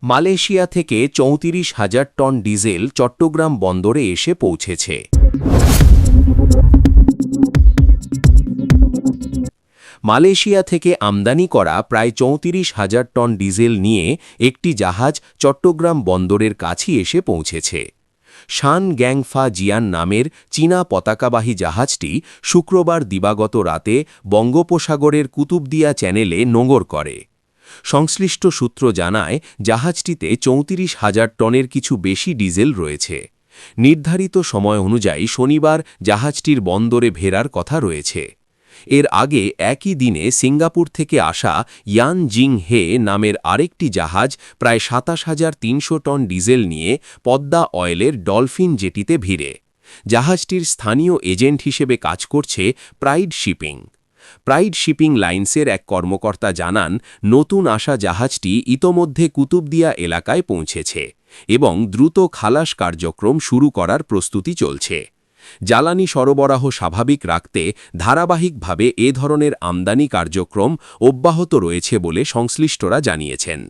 Malaysia থেকে ৩৪,০০০ ton diesel Chittagong বন্দরে এসে পৌঁছেছে। মালয়েশিয়া থেকে আমদানি করা প্রায় ৩৪,০০০ টন ডিজেল নিয়ে একটি জাহাজ চট্টগ্রাম বন্দরের কাছে এসে পৌঁছেছে। শান গ্যাংফা জিয়ান নামের চীনা পতাকাবাহী জাহাজটি শুক্রবার দিবাগত রাতে বঙ্গোপসাগরের কুতুবদিয়া চ্যানেলে নোঙর করে। সংশ্লিষ্ট সূত্র জানায়, জাহাজটিতে ৩৪,০০০ টনের কিছু বেশি ডিজেল রয়েছে। নির্ধারিত সময় অনুযায়ী শনিবার জাহাজটির বন্দরে ফেরার কথা রয়েছে। এর আগে একই দিনে সিঙ্গাপুর থেকে আসা ইয়ান জিং হে নামের আরেকটি জাহাজ প্রায় ২৭,৩০০ টন ডিজেল নিয়ে পদ্মা অয়েলের ডলফিন জেটিতে ভিড়ে। জাহাজটির স্থানীয় এজেন্ট হিসেবে কাজ করছে প্রাইড শিপিং। প্রাইড শিপিং লাইন্সের এক কর্মকর্তা জানান, নতুন আসা জাহাজটি ইতোমধ্যে কুতুবদিয়া এলাকায় পৌঁছেছে এবং দ্রুত খালাস কার্যক্রম শুরু করার প্রস্তুতি চলছে। জ্বালানি সরবরাহ স্বাভাবিক রাখতে ধারাবাহিকভাবে এ ধরনের আমদানি কার্যক্রম অব্যাহত রয়েছে বলে সংশ্লিষ্টরা জানিয়েছেন।